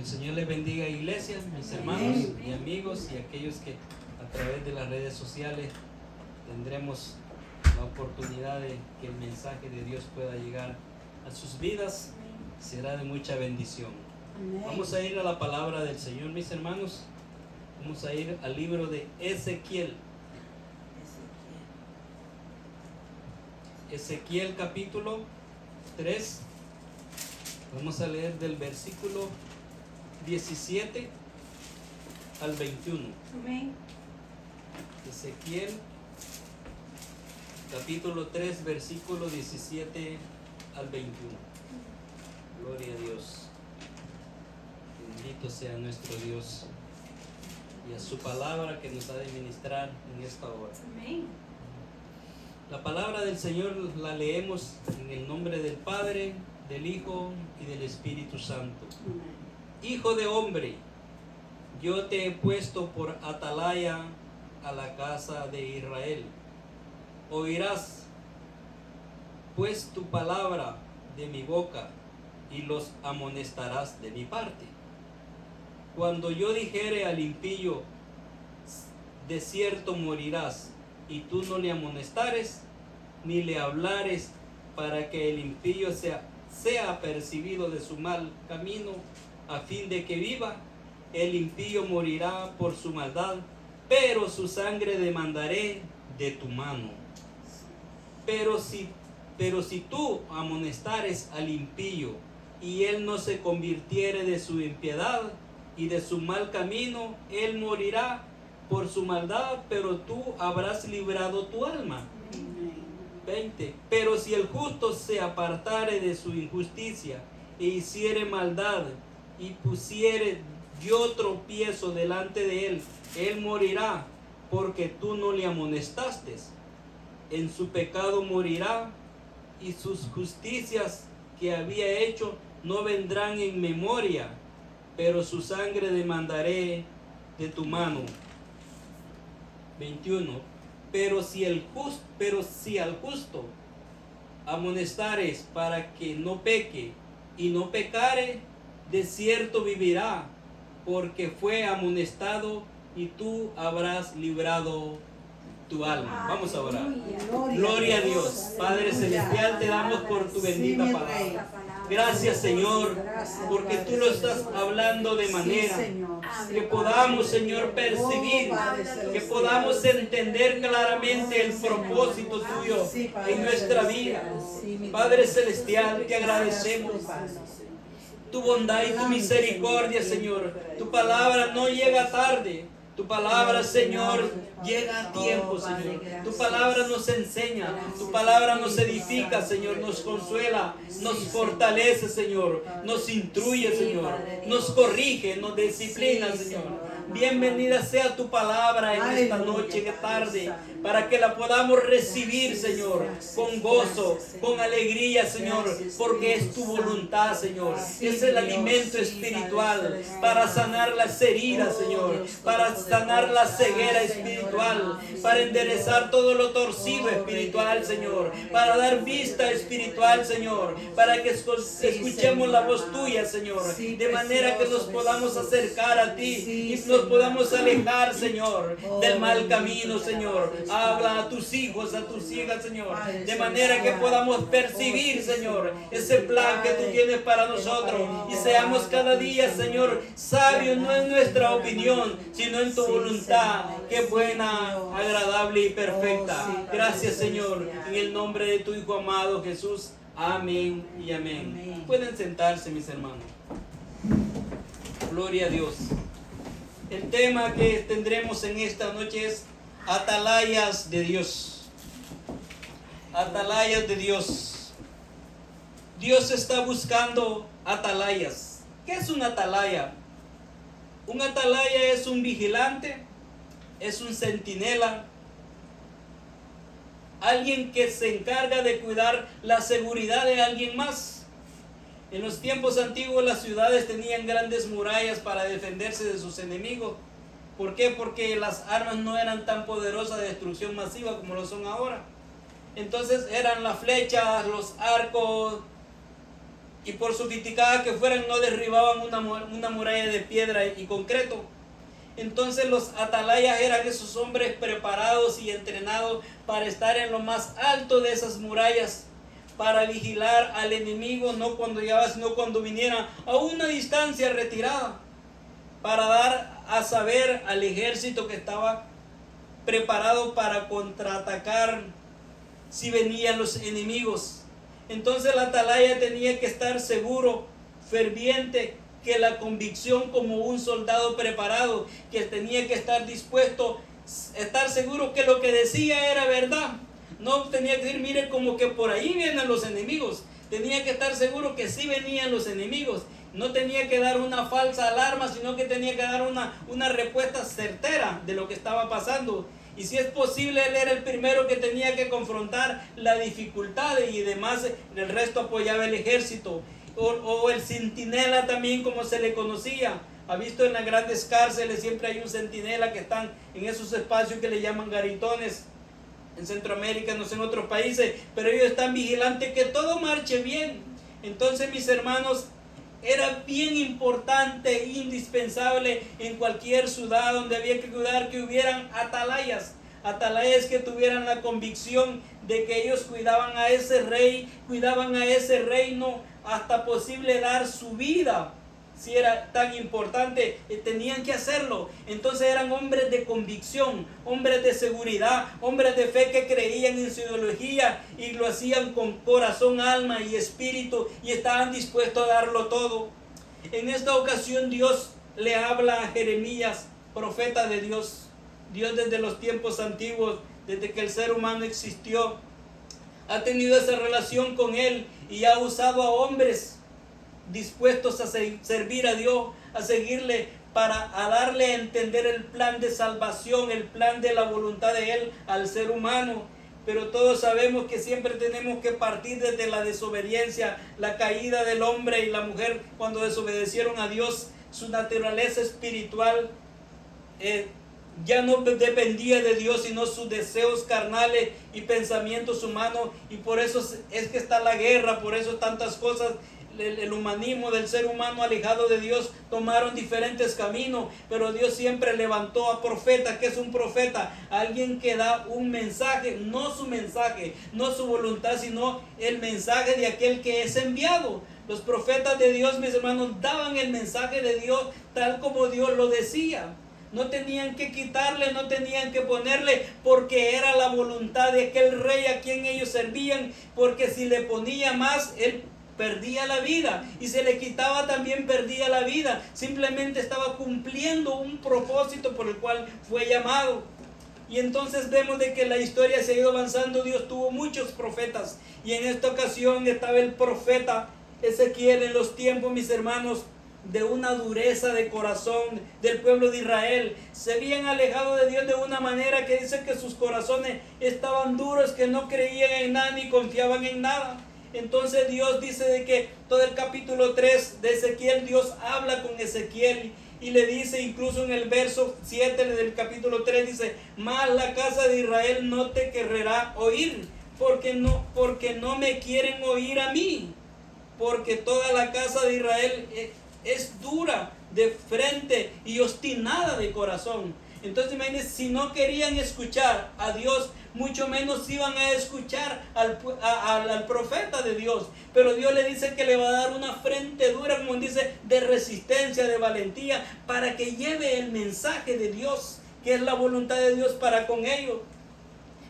Señor les bendiga, iglesia, mis hermanos y amigos y aquellos que a través de las redes sociales tendremos la oportunidad de que el mensaje de Dios pueda llegar a sus vidas. Será de mucha bendición. Vamos a ir a la palabra del Señor, mis hermanos. Vamos a ir al libro de Ezequiel. Ezequiel capítulo 3. Vamos a leer del versículo 17 al 21. Amén. Ezequiel capítulo 3, versículo 17 al 21. Gloria a Dios. Bendito sea nuestro Dios y a su palabra que nos ha de ministrar en esta hora. Amén. La palabra del Señor la leemos en el nombre del Padre, del Hijo y del Espíritu Santo. Hijo de hombre, yo te he puesto por atalaya a la casa de Israel. Oirás pues tu palabra de mi boca y los amonestarás de mi parte. Cuando yo dijere al impío, de cierto morirás, y tú no le amonestares, ni le hablares para que el impío sea apercibido de su mal camino, a fin de que viva, el impío morirá por su maldad, pero su sangre demandaré de tu mano. Pero si tú amonestares al impío, y él no se convirtiere de su impiedad y de su mal camino, él morirá por su maldad, pero tú habrás librado tu alma. 20. Pero si el justo se apartare de su injusticia e hiciere maldad y pusiere yo tropiezo delante de él, él morirá porque tú no le amonestaste. En su pecado morirá, y sus justicias que había hecho no vendrán en memoria, pero su sangre demandaré de tu mano. 21. Pero si al justo amonestares para que no peque y no pecare, de cierto vivirá, porque fue amonestado, y tú habrás librado tu alma. Vamos a orar. Gloria a Dios. Padre celestial, te damos por tu bendita palabra. Gracias, Señor, porque tú lo estás hablando de manera que podamos, Señor, percibir, que podamos entender claramente el propósito tuyo en nuestra vida. Padre celestial, te agradecemos tu bondad y tu misericordia, Señor. Tu palabra no llega tarde. Tu palabra, Señor, llega a tiempo, Señor. Tu palabra nos enseña, tu palabra nos edifica, Señor, nos consuela, nos fortalece, Señor, nos instruye, Señor, nos corrige, nos disciplina, Señor. Bienvenida sea tu palabra en esta noche, que tarde, para que la podamos recibir, Señor, con gozo, con alegría, Señor, porque es tu voluntad, Señor. Es el alimento espiritual para sanar las heridas, Señor, para sanar la ceguera espiritual, para enderezar todo lo torcido espiritual, Señor, para dar vista espiritual, Señor, para que escuchemos la voz tuya, Señor, de manera que nos podamos acercar a ti y nos podamos alejar, Señor, del mal camino, Señor. Habla a tus hijos, a tus hijas, Señor, de manera que podamos percibir, Señor, ese plan que tú tienes para nosotros, y seamos cada día, Señor, sabios, no en nuestra opinión, sino en tu voluntad, que es buena, agradable y perfecta. Gracias, Señor, en el nombre de tu Hijo amado Jesús. Amén y amén. Pueden sentarse, mis hermanos. Gloria a Dios. El tema que tendremos en esta noche es atalayas de Dios. Atalayas de Dios. Dios está buscando atalayas. ¿Qué es un atalaya? Un atalaya es un vigilante, es un centinela, alguien que se encarga de cuidar la seguridad de alguien más. En los tiempos antiguos las ciudades tenían grandes murallas para defenderse de sus enemigos. ¿Por qué? Porque las armas no eran tan poderosas de destrucción masiva como lo son ahora. Entonces eran las flechas, los arcos, y por sofisticadas que fueran no derribaban una muralla de piedra y concreto. Entonces los atalayas eran esos hombres preparados y entrenados para estar en lo más alto de esas murallas, para vigilar al enemigo, no cuando llegaba, sino cuando viniera a una distancia retirada, para dar a saber al ejército que estaba preparado para contraatacar si venían los enemigos. Entonces la atalaya tenía que estar seguro, ferviente, que la convicción como un soldado preparado, que tenía que estar dispuesto, estar seguro que lo que decía era verdad. No tenía que decir, mire, como que por ahí vienen los enemigos. Tenía que estar seguro que sí venían los enemigos. No tenía que dar una falsa alarma, sino que tenía que dar una respuesta certera de lo que estaba pasando. Y si es posible, él era el primero que tenía que confrontar la dificultad y demás, el resto apoyaba el ejército. O el centinela también, como se le conocía. Ha visto en las grandes cárceles siempre hay un centinela que están en esos espacios que le llaman garitones. En Centroamérica, no sé, en otros países, pero ellos están vigilantes que todo marche bien. Entonces, mis hermanos, era bien importante e indispensable en cualquier ciudad donde había que cuidar que hubieran atalayas. Atalayas que tuvieran la convicción de que ellos cuidaban a ese rey, cuidaban a ese reino, hasta posible dar su vida. Si era tan importante, tenían que hacerlo. Entonces eran hombres de convicción, hombres de seguridad, hombres de fe que creían en su ideología y lo hacían con corazón, alma y espíritu y estaban dispuestos a darlo todo. En esta ocasión Dios le habla a Jeremías, profeta de Dios. Dios desde los tiempos antiguos, desde que el ser humano existió, ha tenido esa relación con él y ha usado a hombres dispuestos a servir a Dios, a seguirle, a darle a entender el plan de salvación, el plan de la voluntad de Él al ser humano. Pero todos sabemos que siempre tenemos que partir desde la desobediencia, la caída del hombre y la mujer cuando desobedecieron a Dios. Su naturaleza espiritual ya no dependía de Dios, sino sus deseos carnales y pensamientos humanos. Y por eso es que está la guerra, por eso tantas cosas. El humanismo del ser humano alejado de Dios tomaron diferentes caminos, pero Dios siempre levantó a profeta. ¿Qué es un profeta? Alguien que da un mensaje, no su mensaje, no su voluntad, sino el mensaje de aquel que es enviado. Los profetas de Dios, mis hermanos, daban el mensaje de Dios tal como Dios lo decía. No tenían que quitarle, no tenían que ponerle, porque era la voluntad de aquel rey a quien ellos servían, porque si le ponía más, él perdía la vida, y se le quitaba también perdía la vida. Simplemente estaba cumpliendo un propósito por el cual fue llamado. Y entonces vemos de que la historia se ha ido avanzando. Dios tuvo muchos profetas, y en esta ocasión estaba el profeta Ezequiel en los tiempos, mis hermanos, de una dureza de corazón del pueblo de Israel. Se habían alejado de Dios de una manera que dice que sus corazones estaban duros, que no creían en nada ni confiaban en nada. Entonces Dios dice de que todo el capítulo 3 de Ezequiel, Dios habla con Ezequiel y le dice, incluso en el verso 7 del capítulo 3, dice: mas la casa de Israel no te querrá oír, porque no me quieren oír a mí, porque toda la casa de Israel es dura de frente y obstinada de corazón. Entonces imagínense, si no querían escuchar a Dios, mucho menos iban a escuchar al profeta de Dios. Pero Dios le dice que le va a dar una frente dura, como dice, de resistencia, de valentía, para que lleve el mensaje de Dios, que es la voluntad de Dios para con ellos.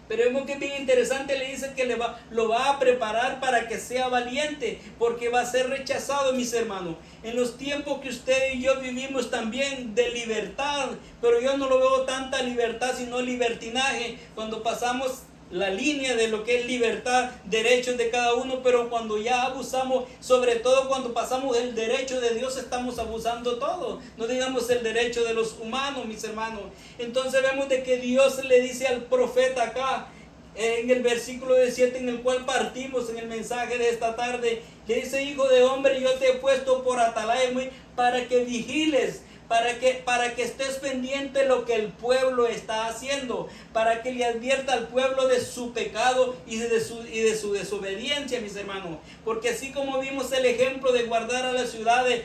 Pero vemos que es bien interesante, le dice que lo va a preparar para que sea valiente, porque va a ser rechazado, mis hermanos. En los tiempos que usted y yo vivimos también de libertad, pero yo no lo veo tanta libertad, sino libertinaje, cuando pasamos la línea de lo que es libertad, derechos de cada uno, pero cuando ya abusamos, sobre todo cuando pasamos el derecho de Dios, estamos abusando todo. No digamos el derecho de los humanos, mis hermanos. Entonces vemos de que Dios le dice al profeta acá, en el versículo 17 en el cual partimos en el mensaje de esta tarde, le dice: hijo de hombre, yo te he puesto por atalaya para que vigiles, para que estés pendiente de lo que el pueblo está haciendo, para que le advierta al pueblo de su pecado y de su desobediencia, mis hermanos. Porque así como vimos el ejemplo de guardar a las ciudades,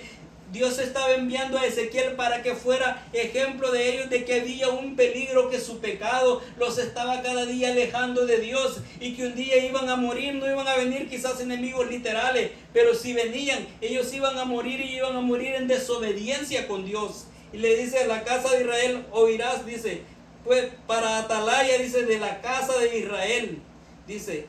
Dios estaba enviando a Ezequiel para que fuera ejemplo de ellos, de que había un peligro, que su pecado los estaba cada día alejando de Dios y que un día iban a morir. No iban a venir quizás enemigos literales, pero si venían, ellos iban a morir y iban a morir en desobediencia con Dios. Y le dice a la casa de Israel, oirás, dice, pues para atalaya, dice, de la casa de Israel, dice,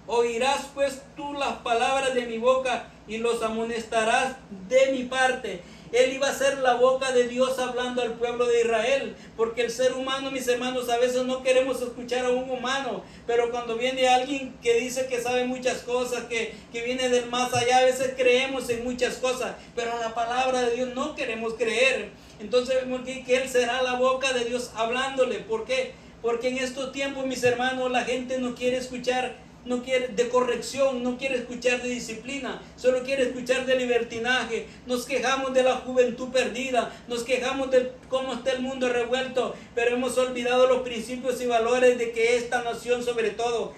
oirás pues tú las palabras de mi boca y los amonestarás de mi parte. Él iba a ser la boca de Dios hablando al pueblo de Israel, porque el ser humano, mis hermanos, a veces no queremos escuchar a un humano, pero cuando viene alguien que dice que sabe muchas cosas, que viene del más allá, a veces creemos en muchas cosas, pero a la palabra de Dios no queremos creer. Entonces vemos que Él será la boca de Dios hablándole. ¿Por qué? Porque en estos tiempos, mis hermanos, la gente no quiere escuchar, no quiere de corrección, no quiere escuchar de disciplina, solo quiere escuchar de libertinaje. Nos quejamos de la juventud perdida, nos quejamos de cómo está el mundo revuelto, pero hemos olvidado los principios y valores de que esta nación, sobre todo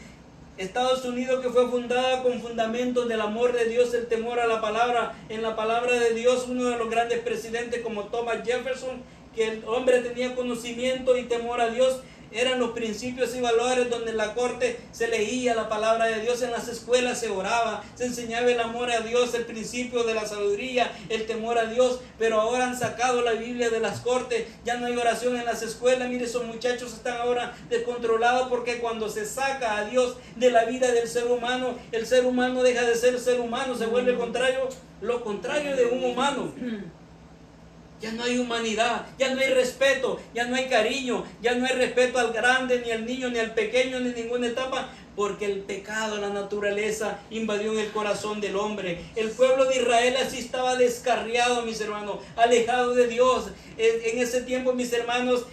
Estados Unidos, que fue fundada con fundamentos del amor de Dios, el temor a la palabra, en la palabra de Dios, uno de los grandes presidentes como Thomas Jefferson, que el hombre tenía conocimiento y temor a Dios. Eran los principios y valores donde en la corte se leía la palabra de Dios, en las escuelas se oraba, se enseñaba el amor a Dios, el principio de la sabiduría, el temor a Dios. Pero ahora han sacado la Biblia de las cortes, ya no hay oración en las escuelas. Mire, esos muchachos están ahora descontrolados, porque cuando se saca a Dios de la vida del ser humano, el ser humano deja de ser humano, se vuelve lo contrario de un humano. Ya no hay humanidad, ya no hay respeto, ya no hay cariño, ya no hay respeto al grande, ni al niño, ni al pequeño, ni ninguna etapa, porque el pecado, la naturaleza, invadió en el corazón del hombre. El pueblo de Israel así estaba descarriado, mis hermanos, alejado de Dios. En ese tiempo, mis hermanos,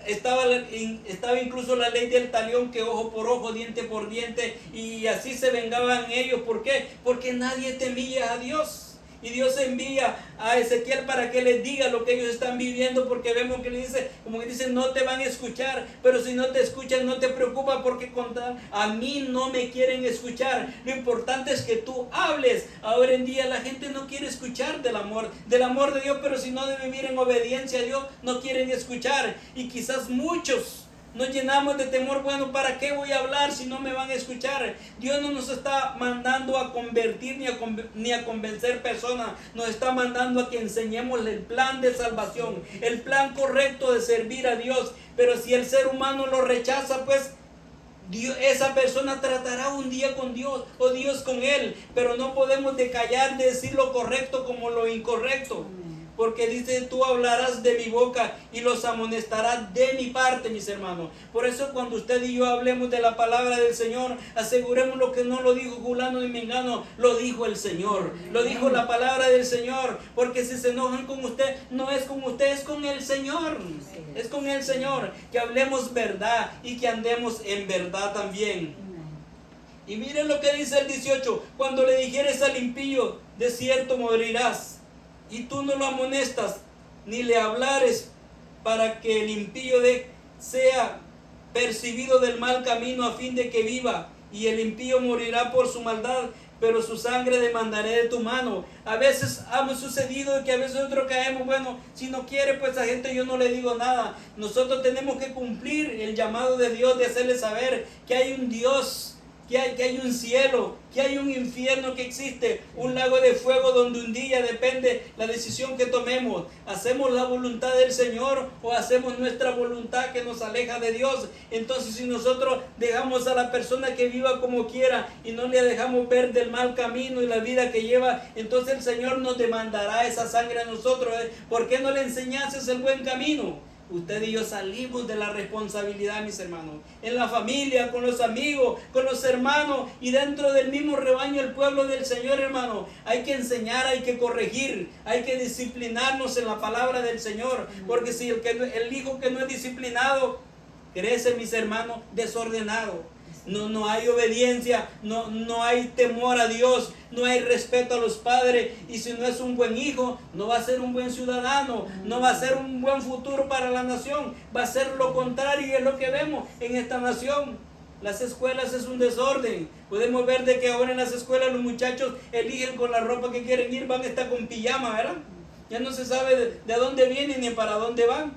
estaba incluso la ley del talión, que ojo por ojo, diente por diente, y así se vengaban ellos. ¿Por qué? Porque nadie temía a Dios. Y Dios envía a Ezequiel para que les diga lo que ellos están viviendo, porque vemos que le dice, como que dice, no te van a escuchar, pero si no te escuchan, no te preocupes, porque a mí no me quieren escuchar. Lo importante es que tú hables. Ahora en día la gente no quiere escuchar del amor de Dios, pero si no de vivir en obediencia a Dios, no quieren escuchar. Y quizás muchos nos llenamos de temor. Bueno, ¿para qué voy a hablar si no me van a escuchar? Dios no nos está mandando a convertir ni a convencer personas. Nos está mandando a que enseñemos el plan de salvación, el plan correcto de servir a Dios. Pero si el ser humano lo rechaza, pues esa persona tratará un día con Dios o Dios con él. Pero no podemos decallar de decir lo correcto como lo incorrecto. Porque dice, tú hablarás de mi boca y los amonestarás de mi parte, mis hermanos. Por eso cuando usted y yo hablemos de la palabra del Señor, aseguremos lo que no lo dijo fulano ni mengano, lo dijo el Señor, lo dijo la palabra del Señor. Porque si se enojan con usted, no es con usted, es con el Señor. Es con el Señor. Que hablemos verdad y que andemos en verdad también. Y miren lo que dice el 18, cuando le dijeres al impío, de cierto morirás, y tú no lo amonestas, ni le hablares, para que el impío sea percibido del mal camino, a fin de que viva, y el impío morirá por su maldad, pero su sangre demandaré de tu mano. A veces ha sucedido que a veces nosotros caemos, bueno, si no quiere, pues a gente yo no le digo nada. Nosotros tenemos que cumplir el llamado de Dios, de hacerle saber que hay un Dios, que hay un cielo, que hay un infierno, que existe un lago de fuego, donde un día depende la decisión que tomemos. ¿Hacemos la voluntad del Señor o hacemos nuestra voluntad que nos aleja de Dios? Entonces, si nosotros dejamos a la persona que viva como quiera y no le dejamos ver del mal camino y la vida que lleva, entonces el Señor nos demandará esa sangre a nosotros. ¿Por qué no le enseñases el buen camino? Usted y yo salimos de la responsabilidad, mis hermanos, en la familia, con los amigos, con los hermanos y dentro del mismo rebaño, el pueblo del Señor, hermano. Hay que enseñar, hay que corregir, hay que disciplinarnos en la palabra del Señor, porque si el hijo que no es disciplinado crece, mis hermanos, desordenado. no hay obediencia, no hay temor a Dios, no hay respeto a los padres, y si no es un buen hijo, no va a ser un buen ciudadano, no va a ser un buen futuro para la nación, va a ser lo contrario, y es lo que vemos en esta nación. Las escuelas es un desorden. Podemos ver de que ahora en las escuelas los muchachos eligen con la ropa que quieren ir, van a estar con pijama, ¿verdad? Ya no se sabe de dónde vienen ni para dónde van,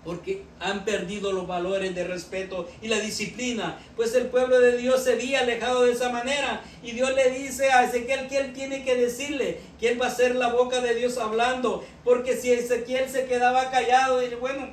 porque han perdido los valores de respeto y la disciplina. Pues el pueblo de Dios se había alejado de esa manera, y Dios le dice a Ezequiel que él tiene que decirle que él va a ser la boca de Dios hablando, porque si Ezequiel se quedaba callado, y bueno,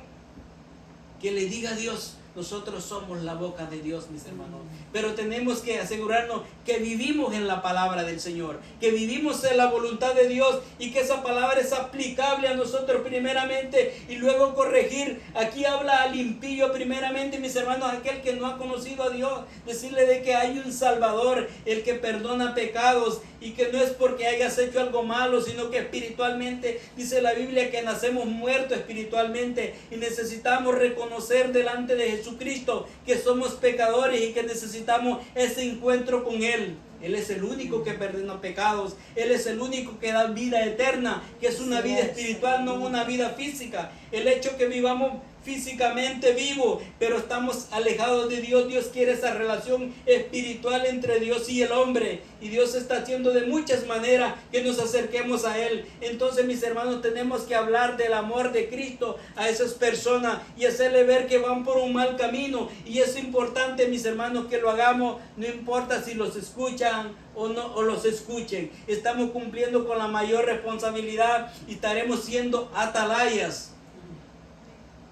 que le diga a Dios. Nosotros somos la boca de Dios, mis hermanos. Pero tenemos que asegurarnos que vivimos en la palabra del Señor, que vivimos en la voluntad de Dios, y que esa palabra es aplicable a nosotros primeramente, y luego corregir. Aquí habla al impío primeramente, mis hermanos, aquel que no ha conocido a Dios. Decirle de que hay un Salvador, el que perdona pecados, y que no es porque hayas hecho algo malo, sino que espiritualmente, dice la Biblia, que nacemos muertos espiritualmente, y necesitamos reconocer delante de Jesucristo que somos pecadores y que necesitamos ese encuentro con Él. Él es el único que perdona pecados. Él es el único que da vida eterna, que es una vida espiritual, no una vida física. El hecho que vivamos físicamente vivo, pero estamos alejados de Dios. Dios quiere esa relación espiritual entre Dios y el hombre, y Dios está haciendo de muchas maneras que nos acerquemos a Él. Entonces, mis hermanos, tenemos que hablar del amor de Cristo a esas personas y hacerle ver que van por un mal camino, y es importante, mis hermanos, que lo hagamos. No importa si los escuchan o no, o los escuchen, estamos cumpliendo con la mayor responsabilidad y estaremos siendo atalayas.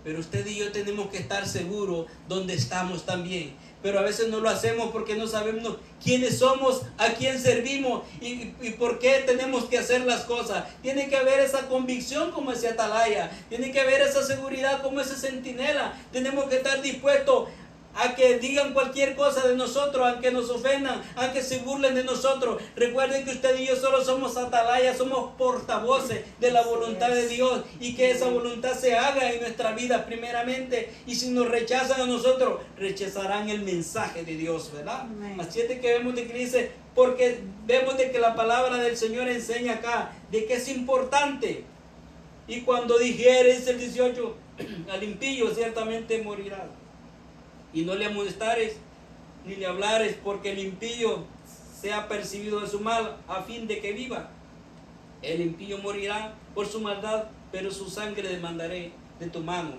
Pero usted y yo tenemos que estar seguros donde estamos también. Pero a veces no lo hacemos porque no sabemos quiénes somos, a quién servimos y por qué tenemos que hacer las cosas. Tiene que haber esa convicción como ese atalaya. Tiene que haber esa seguridad como ese centinela. Tenemos que estar dispuestos a que digan cualquier cosa de nosotros, a que nos ofendan, a que se burlen de nosotros. Recuerden que usted y yo solo somos atalayas, somos portavoces de la voluntad de Dios, y que esa voluntad se haga en nuestra vida primeramente. Y si nos rechazan a nosotros, rechazarán el mensaje de Dios, ¿verdad? Amén. Así es de que vemos de que dice, porque vemos de que la palabra del Señor enseña acá de que es importante. Y cuando dijere, dice el 18, al impío ciertamente morirá. Y no le amonestares ni le hablares, porque el impío sea percibido de su mal, a fin de que viva. El impío morirá por su maldad, pero su sangre demandaré de tu mano.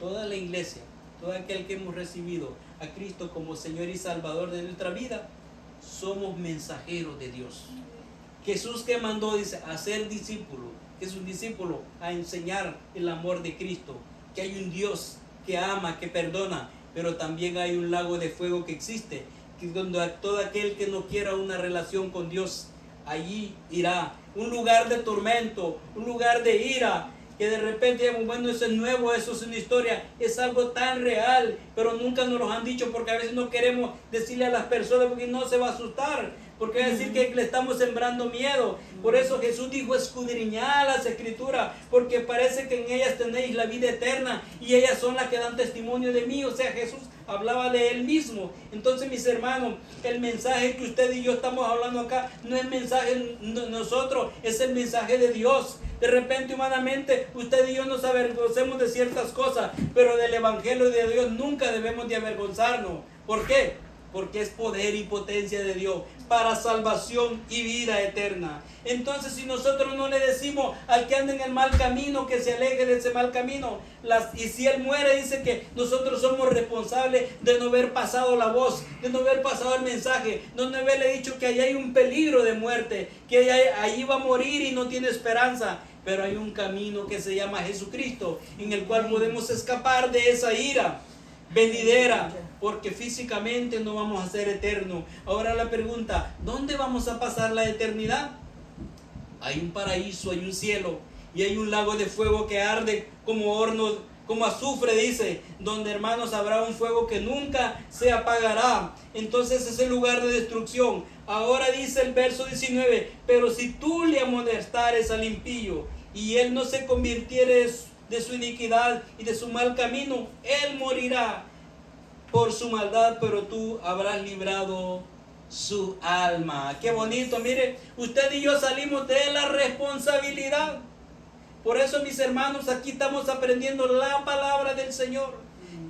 Toda la iglesia, todo aquel que hemos recibido a Cristo como Señor y Salvador de nuestra vida, somos mensajeros de Dios. Jesús, que mandó, dice, a ser discípulo, que es un discípulo, a enseñar el amor de Cristo, que hay un Dios que ama, que perdona. Pero también hay un lago de fuego que existe, que donde todo aquel que no quiera una relación con Dios, allí irá. Un lugar de tormento, un lugar de ira, que de repente digamos, bueno, eso es nuevo, eso es una historia, es algo tan real, pero nunca nos lo han dicho, porque a veces no queremos decirle a las personas, porque no se va a asustar, porque va a decir que le estamos sembrando miedo. Por eso Jesús dijo, escudriñad las Escrituras, porque parece que en ellas tenéis la vida eterna, y ellas son las que dan testimonio de mí. O sea, Jesús hablaba de Él mismo. Entonces, mis hermanos, el mensaje que usted y yo estamos hablando acá, no es mensaje de nosotros, es el mensaje de Dios. De repente, humanamente, usted y yo nos avergoncemos de ciertas cosas, pero del Evangelio de Dios nunca debemos de avergonzarnos. ¿Por qué? Porque es poder y potencia de Dios para salvación y vida eterna. Entonces, si nosotros no le decimos al que anda en el mal camino que se aleje de ese mal camino, y si él muere, dice que nosotros somos responsables de no haber pasado la voz, de no haber pasado el mensaje, de no haberle dicho que allí hay un peligro de muerte, que allí va a morir y no tiene esperanza. Pero hay un camino que se llama Jesucristo, en el cual podemos escapar de esa ira venidera, porque físicamente no vamos a ser eternos. Ahora la pregunta, ¿dónde vamos a pasar la eternidad? Hay un paraíso, hay un cielo, y hay un lago de fuego que arde como horno, como azufre, dice, donde, hermanos, habrá un fuego que nunca se apagará. Entonces es el lugar de destrucción. Ahora dice el verso 19, pero si tú le amonestares al impío y él no se convirtiere de su iniquidad y de su mal camino, él morirá. por su maldad, pero tú habrás librado su alma. Qué bonito, mire, usted y yo salimos de la responsabilidad. Por eso, mis hermanos, aquí estamos aprendiendo la palabra del Señor.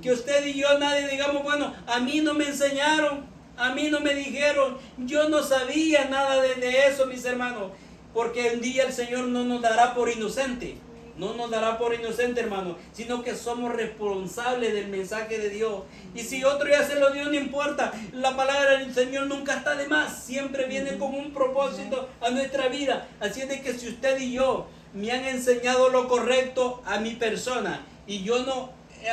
Que usted y yo nadie digamos, bueno, a mí no me enseñaron, a mí no me dijeron, yo no sabía nada de eso, mis hermanos. Porque un día el Señor no nos dará por inocente. No nos dará por inocente, hermano, sino que somos responsables del mensaje de Dios. Y si otro ya se lo dio, no importa. La palabra del Señor nunca está de más. Siempre viene con un propósito a nuestra vida. Así es de que si usted y yo me han enseñado lo correcto a mi persona y yo no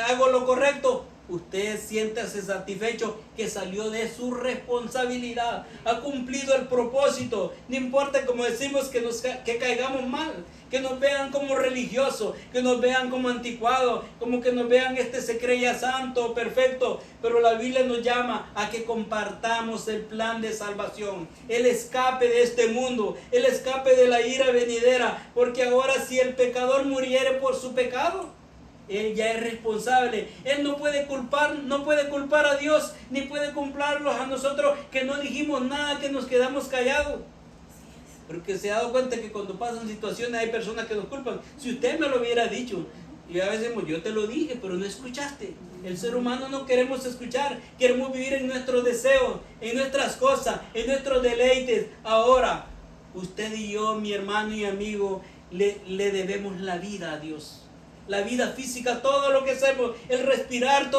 hago lo correcto, usted siéntase satisfecho que salió de su responsabilidad, ha cumplido el propósito. No importa, como decimos, que caigamos mal, que nos vean como religiosos, que nos vean como anticuados, como que nos vean se creía santo, perfecto, pero la Biblia nos llama a que compartamos el plan de salvación, el escape de este mundo, el escape de la ira venidera, porque ahora si el pecador muriere por su pecado, él ya es responsable. Él no puede culpar a Dios, ni puede culparlos a nosotros que no dijimos nada, que nos quedamos callados. Porque se ha dado cuenta que cuando pasan situaciones hay personas que nos culpan. Si usted me lo hubiera dicho, y a veces yo te lo dije, pero no escuchaste. El ser humano no queremos escuchar, queremos vivir en nuestros deseos, en nuestras cosas, en nuestros deleites. Ahora, usted y yo, mi hermano y amigo, le debemos la vida a Dios. La vida física, todo lo que hacemos, el respirar,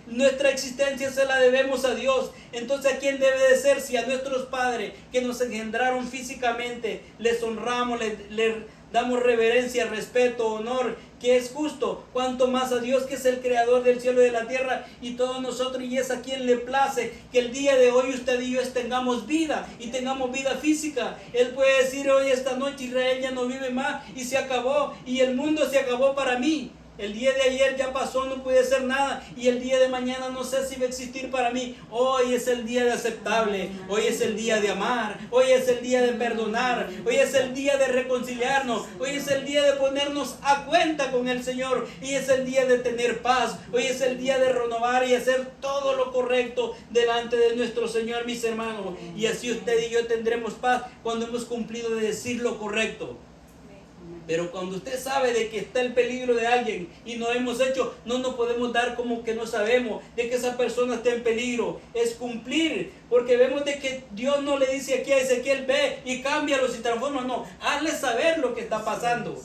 nuestra existencia se la debemos a Dios. Entonces, ¿a quién debe de ser? Si a nuestros padres que nos engendraron físicamente, les honramos, les damos reverencia, respeto, honor, que es justo, cuanto más a Dios, que es el creador del cielo y de la tierra, y todos nosotros, y es a quien le place que el día de hoy usted y yo tengamos vida, y tengamos vida física. Él puede decir hoy, esta noche, Israel ya no vive más, y se acabó, y el mundo se acabó para mí. El día de ayer ya pasó, no pude hacer nada, y el día de mañana no sé si va a existir para mí. Hoy es el día de aceptable, hoy es el día de amar, hoy es el día de perdonar, hoy es el día de reconciliarnos, hoy es el día de ponernos a cuenta con el Señor, y es el día de tener paz, hoy es el día de renovar y hacer todo lo correcto delante de nuestro Señor, mis hermanos. Y así usted y yo tendremos paz cuando hemos cumplido de decir lo correcto. Pero cuando usted sabe de que está el peligro de alguien y no hemos hecho, no nos podemos dar como que no sabemos de que esa persona está en peligro. Es cumplir, porque vemos de que Dios no le dice aquí a Ezequiel, ve y cámbialos y transforma. No, hazle saber lo que está pasando.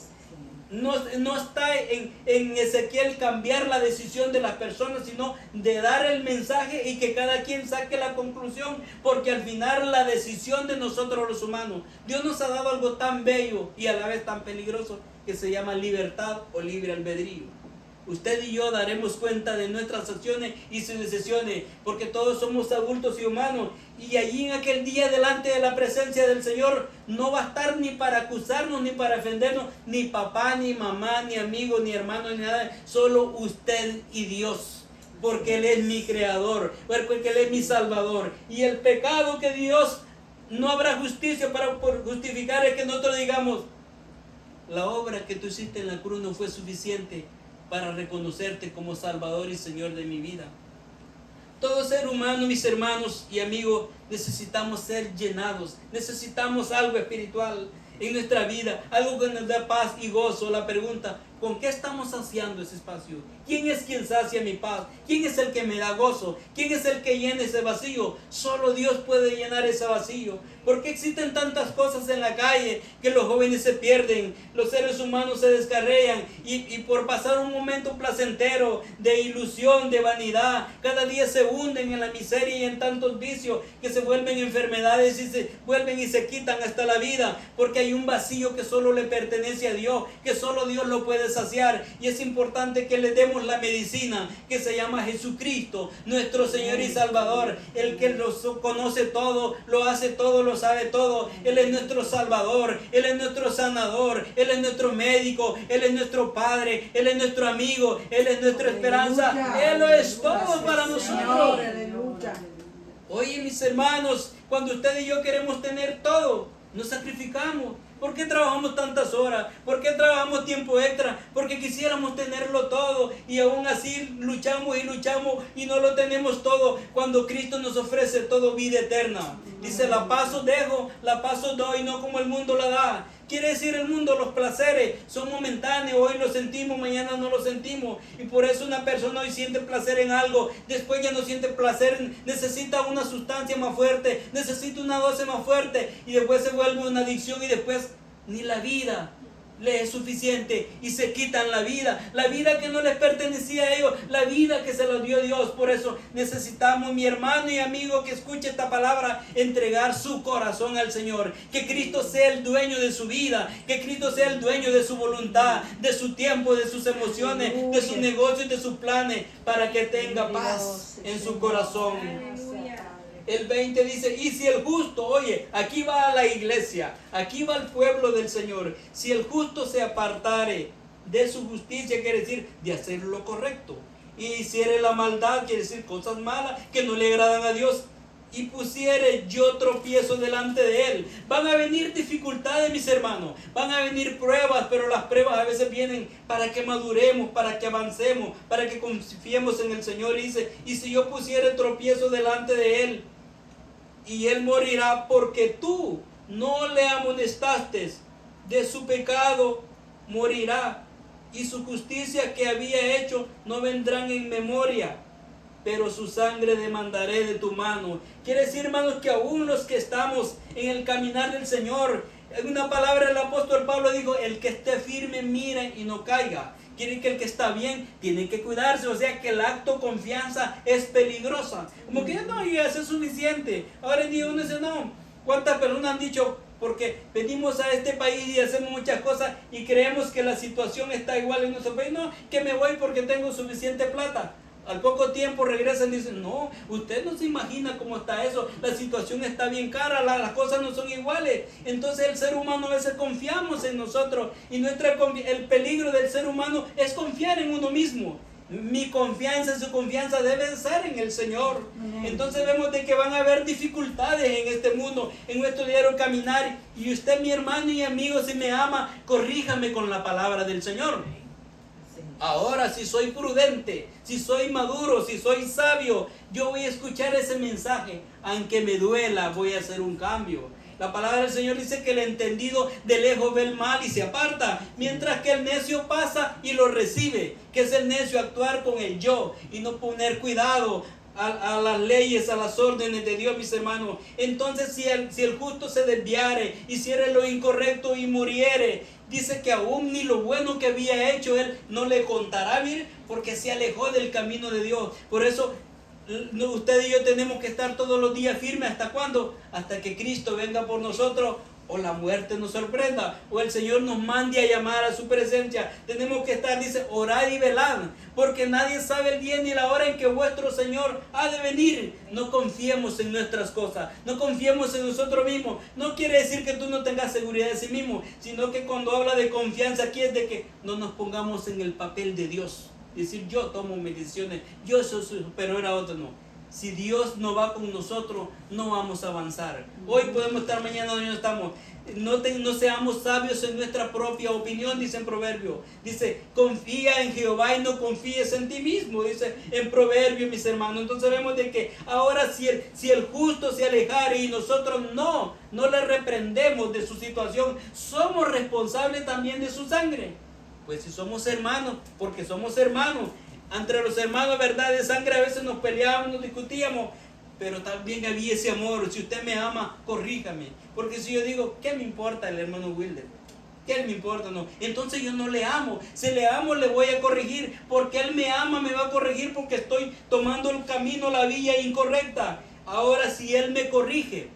No está en Ezequiel cambiar la decisión de las personas, sino de dar el mensaje y que cada quien saque la conclusión, porque al final la decisión de nosotros los humanos, Dios nos ha dado algo tan bello y a la vez tan peligroso que se llama libertad o libre albedrío. Usted y yo daremos cuenta de nuestras acciones y sus decisiones, porque todos somos adultos y humanos, y allí en aquel día delante de la presencia del Señor no va a estar ni para acusarnos ni para ofendernos, ni papá, ni mamá, ni amigo, ni hermano, ni nada, solo usted y Dios, porque Él es mi creador, porque Él es mi salvador. Y el pecado que Dios, no habrá justicia para justificar es que nosotros digamos, la obra que tú hiciste en la cruz no fue suficiente para reconocerte como Salvador y Señor de mi vida. Todo ser humano, mis hermanos y amigos, necesitamos ser llenados, necesitamos algo espiritual en nuestra vida, algo que nos da paz y gozo. La pregunta, ¿con qué estamos saciando ese espacio? ¿Quién es quien sacia mi paz? ¿Quién es el que me da gozo? ¿Quién es el que llena ese vacío? Solo Dios puede llenar ese vacío. ¿Por qué existen tantas cosas en la calle que los jóvenes se pierden, los seres humanos se descarrían y por pasar un momento placentero de ilusión, de vanidad, cada día se hunden en la miseria y en tantos vicios que se vuelven enfermedades y se vuelven y se quitan hasta la vida? Porque hay un vacío que solo le pertenece a Dios, que solo Dios lo puede saciar, y es importante que le demos la medicina que se llama Jesucristo, nuestro Señor y Salvador, el que lo conoce todo, lo hace todo, lo sabe todo. Él es nuestro Salvador, Él es nuestro sanador, Él es nuestro médico, Él es nuestro Padre, Él es nuestro amigo, Él es nuestra esperanza, Él lo es todo para nosotros. Oye, mis hermanos, cuando usted y yo queremos tener todo, nos sacrificamos. ¿Por qué trabajamos tantas horas? ¿Por qué trabajamos tiempo extra? Porque quisiéramos tenerlo todo y aún así luchamos y luchamos y no lo tenemos todo cuando Cristo nos ofrece todo, vida eterna. Dice, la paz os dejo, la paz os doy, no como el mundo la da. Quiere decir, el mundo, los placeres son momentáneos, hoy los sentimos, mañana no los sentimos, y por eso una persona hoy siente placer en algo, después ya no siente placer, necesita una sustancia más fuerte, necesita una dosis más fuerte, y después se vuelve una adicción, y después ni la vida le es suficiente y se quitan la vida que no les pertenecía a ellos, la vida que se la dio Dios. Por eso necesitamos, mi hermano y amigo que escuche esta palabra, entregar su corazón al Señor, que Cristo sea el dueño de su vida, que Cristo sea el dueño de su voluntad, de su tiempo, de sus emociones, de sus negocios, de sus planes, para que tenga paz en su corazón. El 20 dice, y si el justo, oye, aquí va a la iglesia, aquí va el pueblo del Señor, si el justo se apartare de su justicia, quiere decir de hacer lo correcto, y hiciere la maldad, quiere decir cosas malas que no le agradan a Dios, y pusiere yo tropiezo delante de él. Van a venir dificultades, mis hermanos, van a venir pruebas, pero las pruebas a veces vienen para que maduremos, para que avancemos, para que confiemos en el Señor. Y dice, y si yo pusiere tropiezo delante de él, y él morirá porque tú no le amonestaste, de su pecado morirá, y su justicia que había hecho no vendrán en memoria, pero su sangre demandaré de tu mano. Quiere decir, hermanos, que aún los que estamos en el caminar del Señor, en una palabra del apóstol Pablo dijo, el que esté firme mire y no caiga. Quiere que el que está bien tiene que cuidarse, o sea que el acto confianza es peligrosa. Como que no, ya es suficiente. Ahora en día uno dice, no, ¿cuántas personas han dicho? Porque venimos a este país y hacemos muchas cosas y creemos que la situación está igual en nuestro país. No, que me voy porque tengo suficiente plata. Al poco tiempo regresan y dicen, no, usted no se imagina cómo está eso, la situación está bien cara, las cosas no son iguales. Entonces el ser humano a veces confiamos en nosotros y el peligro del ser humano es confiar en uno mismo. Mi confianza, su confianza debe ser en el Señor. Entonces vemos de que van a haber dificultades en este mundo, en nuestro diario caminar. Y usted, mi hermano y amigo, si me ama, corríjame con la palabra del Señor. Ahora, si soy prudente, si soy maduro, si soy sabio, yo voy a escuchar ese mensaje. Aunque me duela, voy a hacer un cambio. La palabra del Señor dice que el entendido de lejos ve el mal y se aparta, mientras que el necio pasa y lo recibe. Que es el necio, actuar con el yo y no poner cuidado a las leyes, a las órdenes de Dios, mis hermanos. Entonces si el justo se desviare, hiciere lo incorrecto y muriere, dice que aún ni lo bueno que había hecho él no le contará, mire, porque se alejó del camino de Dios. Por eso usted y yo tenemos que estar todos los días firmes. ¿Hasta cuándo? Hasta que Cristo venga por nosotros, o la muerte nos sorprenda, o el Señor nos mande a llamar a su presencia. Tenemos que estar, dice, orad y velad, porque nadie sabe el día ni la hora en que vuestro Señor ha de venir. No confiemos en nuestras cosas, no confiemos en nosotros mismos. No quiere decir que tú no tengas seguridad de sí mismo, sino que cuando habla de confianza aquí es de que no nos pongamos en el papel de Dios. Decir, yo tomo mis decisiones, yo soy superior a otro. No. Si Dios no va con nosotros, no vamos a avanzar. Hoy podemos estar, mañana no estamos. No seamos sabios en nuestra propia opinión, dice en Proverbio. Dice, confía en Jehová y no confíes en ti mismo, dice en Proverbio, mis hermanos. Entonces vemos de que ahora si el justo se alejare y nosotros no le reprendemos de su situación, somos responsables también de su sangre. Pues si somos hermanos, porque somos hermanos, entre los hermanos, verdad, de sangre, a veces nos peleábamos, nos discutíamos, pero también había ese amor. Si usted me ama, corríjame, porque si yo digo, ¿qué me importa el hermano Wilder? ¿Qué me importa? No, entonces yo no le amo. Si le amo, le voy a corregir, porque él me ama, me va a corregir, porque estoy tomando el camino, la vía incorrecta. Ahora, si él me corrige,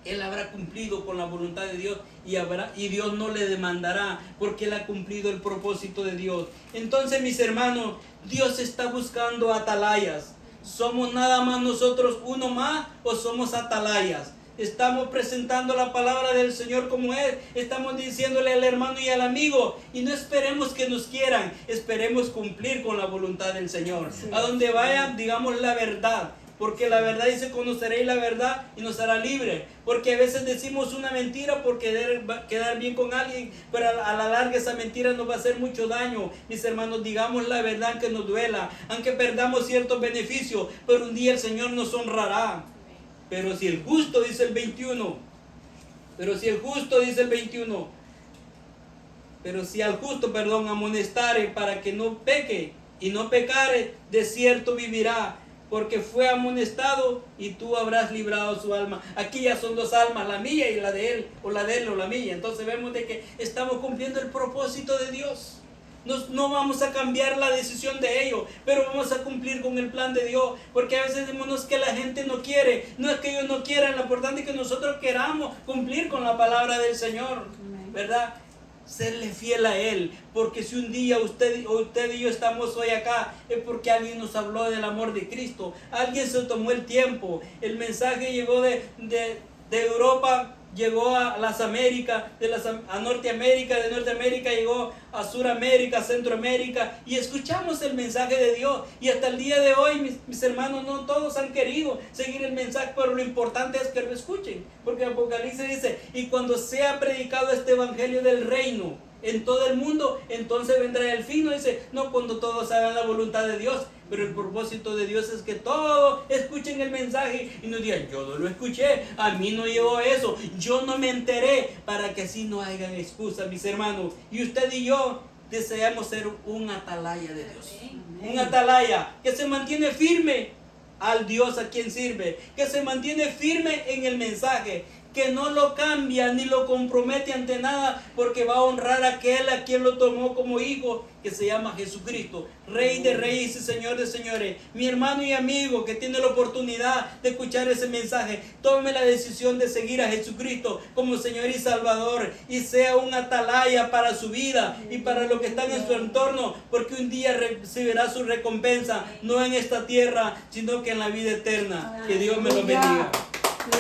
él habrá cumplido con la voluntad de Dios y Dios no le demandará, porque él ha cumplido el propósito de Dios. Entonces, mis hermanos, Dios está buscando atalayas. ¿Somos nada más nosotros uno más o somos atalayas? Estamos presentando la palabra del Señor como es. Estamos diciéndole al hermano y al amigo, y no esperemos que nos quieran, esperemos cumplir con la voluntad del Señor. A donde vayan, digamos la verdad. porque la verdad dice, conoceréis la verdad y nos hará libre. Porque a veces decimos una mentira por quedar bien con alguien, pero a la larga esa mentira nos va a hacer mucho daño. Mis hermanos, digamos la verdad aunque nos duela, aunque perdamos ciertos beneficios, pero un día el Señor nos honrará. Pero si el justo, dice el 21, pero si al justo, amonestare para que no peque y no pecare, de cierto vivirá, porque fue amonestado y tú habrás librado su alma. Aquí ya son dos almas, la mía y la de él, o la de él o la mía. Entonces vemos de que estamos cumpliendo el propósito de Dios. No vamos a cambiar la decisión de ellos, pero vamos a cumplir con el plan de Dios. Porque a veces decimos, no es que la gente no quiere, no es que ellos no quieran, lo importante es que nosotros queramos cumplir con la palabra del Señor, ¿verdad? Serle fiel a Él, porque si un día usted y yo estamos hoy acá, es porque alguien nos habló del amor de Cristo, alguien se tomó el tiempo, el mensaje llegó de Europa, llegó a las Américas, a Norteamérica, de Norteamérica llegó a Suramérica, Centroamérica, y escuchamos el mensaje de Dios. Y hasta el día de hoy, mis hermanos, no todos han querido seguir el mensaje, pero lo importante es que lo escuchen, porque Apocalipsis dice, y cuando sea predicado este evangelio del reino en todo el mundo, entonces vendrá el fin. No dice, no cuando todos hagan la voluntad de Dios, pero el propósito de Dios es que todos escuchen el mensaje y no digan, yo no lo escuché, a mí no llegó eso, yo no me enteré, para que así no hagan excusas, mis hermanos. Y usted y yo deseamos ser un atalaya de Dios, un atalaya que se mantiene firme al Dios a quien sirve, que se mantiene firme en el mensaje, que no lo cambia ni lo compromete ante nada, porque va a honrar a aquel a quien lo tomó como hijo, que se llama Jesucristo, Rey de Reyes y Señor de Señores. Mi hermano y amigo que tiene la oportunidad de escuchar ese mensaje, tome la decisión de seguir a Jesucristo como Señor y Salvador, y sea un atalaya para su vida y para los que están en su entorno, porque un día recibirá su recompensa, no en esta tierra, sino que en la vida eterna. Que Dios me lo bendiga.